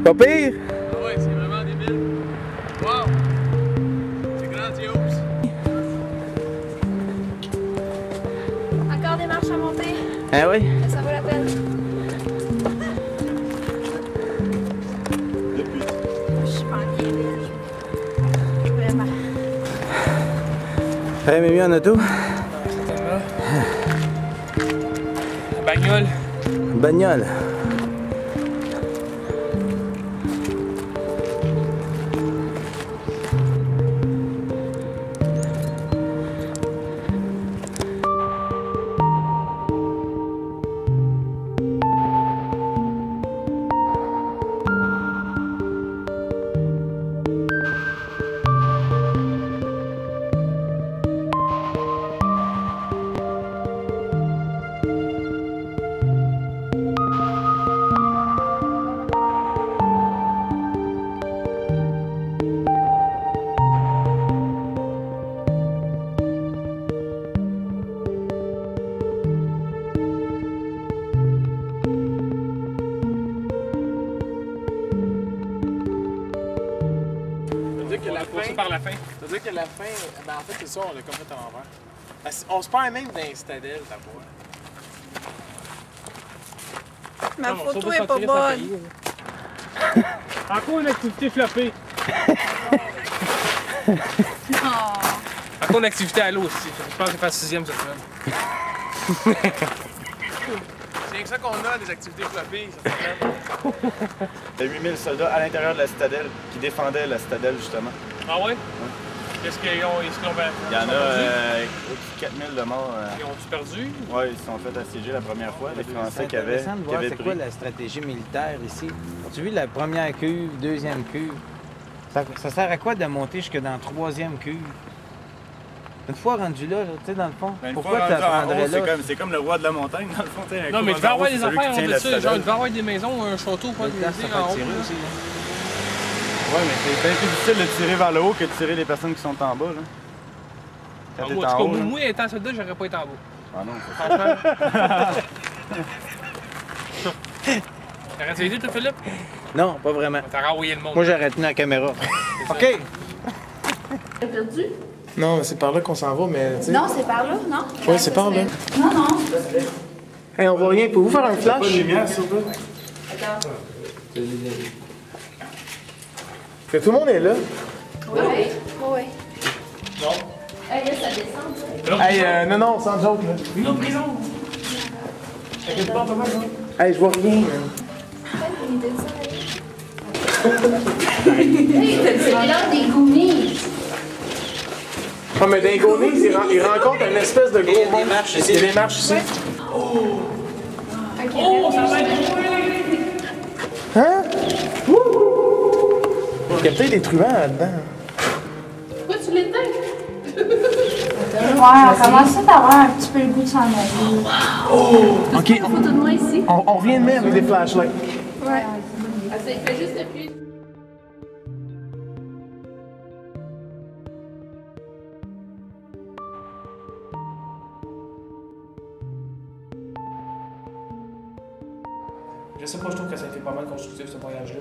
Pas pire? Ah ouais, c'est vraiment débile. Wow! C'est grandiose. Encore des marches à monter. Ah oui? Mais ça vaut la peine. Je suis pas en ligne. Vraiment. Hey, Mimi, en auto? Bagnole. Bagnole. Par la fin. C'est-à-dire que la fin, ben en fait c'est ça, on l'a comme fait à l'envers. On se perd même dans les citadelles d'abord. Ma photo est pas bonne. Encore une activité floppée. Non. Encore une activité à l'eau aussi. Je pense que c'est la 6e cette semaine. C'est rien que ça qu'on a, des activités floppées cette semaine. Il y a 8000 soldats à l'intérieur de la citadelle qui défendaient la citadelle justement. Ah ouais? Qu'est-ce qu'ils ont fait? Il y en a au-dessus de 4000 de morts. Ils ont-tu perdu? Oui, ils se sont fait assiéger la première fois. Les Français qui avaient, intéressant de voir c'est pris. quoi la stratégie militaire ici. As-tu vu la première cuve, deuxième cuve? Ça sert à quoi de monter jusque dans la troisième cuve? Une fois rendu là, tu sais, dans le fond, Ben, pourquoi tu apprendrais là? C'est comme le roi de la montagne, dans le fond. Non, mais il devait avoir des affaires, on veut ça. Genre, il devait avoir des maisons, un château, pas de Ça fait en haut. tirer aussi. Ouais, mais c'est bien plus difficile de tirer vers le haut que de tirer les personnes qui sont en bas. Là. Quand t'es en haut, là. Moi, étant soldat, j'aurais pas été en bas. Ah non, Franchement. T'aurais-tu aidé, toi, Philippe? Non, pas vraiment. T'aurais envoyé le monde. Moi, j'aurais tenu la caméra. OK. T'as perdu? Non, c'est par là qu'on s'en va, mais tu sais. Non, c'est par là, non? Ouais, c'est par là. Non, non. Hey, on voit rien. Pouvez-vous faire un flash? lumière, s'il vous plaît. Attends. Que tout le monde est là. Oui, oui. Non. Là, ça descend. Hey, non, sans joke, là. Non, mais non. T'inquiète pas, Thomas, non? Hey, je vois rien. Hey, c'est l'heure des Goonies. Ah, mais dans les Goonies, ils rencontrent une espèce de gros monde. Il y a des marches ici. Oh, ça va être Hein? Il y a peut-être des truands là-dedans. pourquoi tu l'éteins? Ouais, on commence à avoir un petit peu le goût de s'en aller. Oh! OK. Une photo de moi ici. On revient de même avec des flashlights. Ouais. Ah, ça, il fait juste depuis. Je sais pas, je trouve que ça a été pas mal constructif ce voyage-là.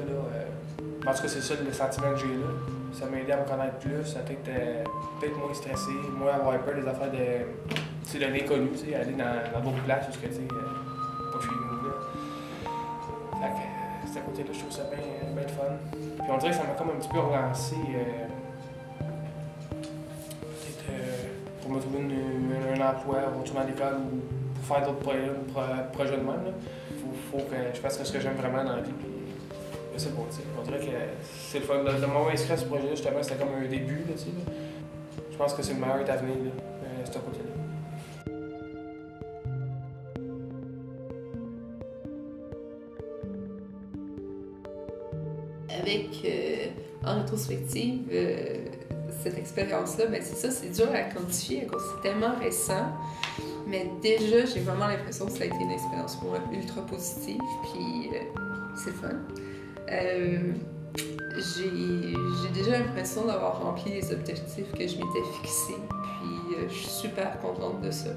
En tout cas, c'est ça le sentiment que j'ai là. Ça m'a aidé à me connaître plus, à peut-être moins stressé, moins avoir peur des affaires de l'inconnu, aller dans d'autres places où pas chez nous. Là. Fait que, cet côté-là, je trouve ça bien fun. Puis on dirait que ça m'a comme un petit peu relancé pour me trouver un emploi, retourner à l'école ou pour faire d'autres projets de même. Là. Faut que je fasse ce que j'aime vraiment dans la vie. Puis, je sais pas, tu sais. On dirait que c'est le fun. De m'avoir inscrit à ce projet-là, justement, c'était comme un début, là, tu sais. Je pense que c'est le meilleur avenir, là, ce côté-là. Avec, en rétrospective, cette expérience-là, ben c'est ça, c'est dur à quantifier à cause c'est tellement récent. Mais déjà, j'ai vraiment l'impression que ça a été une expérience pour moi ultra positive, puis c'est le fun. J'ai déjà l'impression d'avoir rempli les objectifs que je m'étais fixés, puis je suis super contente de ça.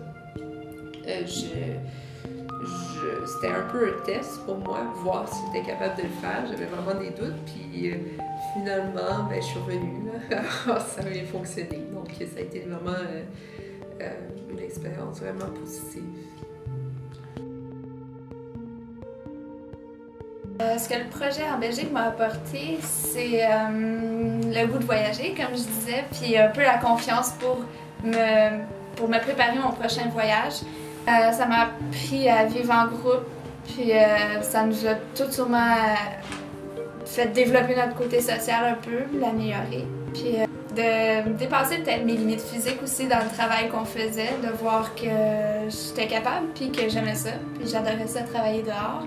c'était un peu un test pour moi, voir si j'étais capable de le faire. J'avais vraiment des doutes, puis finalement, ben, je suis revenue. Là. Ça a bien fonctionné. Donc, ça a été vraiment une expérience vraiment positive. Ce que le projet en Belgique m'a apporté, c'est le goût de voyager, comme je disais, puis un peu la confiance pour me préparer mon prochain voyage. Ça m'a appris à vivre en groupe, puis ça nous a tout sûrement fait développer notre côté social un peu, l'améliorer. Puis de dépasser peut-être mes limites physiques aussi dans le travail qu'on faisait, de voir que j'étais capable, puis que j'aimais ça, puis j'adorais ça travailler dehors.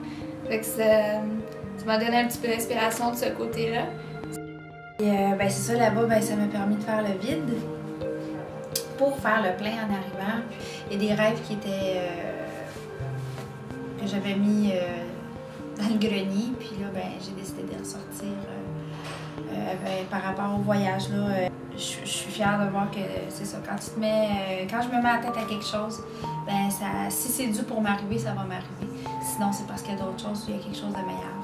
Fait que ça m'a donné un petit peu d'inspiration de ce côté-là. Ben c'est ça, là-bas, ben, ça m'a permis de faire le vide pour faire le plein en arrivant. Il y a des rêves qui étaient que j'avais mis dans le grenier, puis là, ben, j'ai décidé de les ressortir par rapport au voyage. Là, je suis fière de voir que c'est ça, quand tu te mets, quand je me mets la tête à quelque chose, ben ça, si c'est dû pour m'arriver, ça va m'arriver. Sinon, c'est parce qu'il y a d'autres choses, il y a quelque chose de meilleur.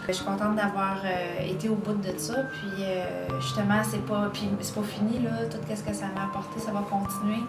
Je suis contente d'avoir été au bout de ça, puis justement, c'est pas fini, là, tout ce que ça m'a apporté, ça va continuer.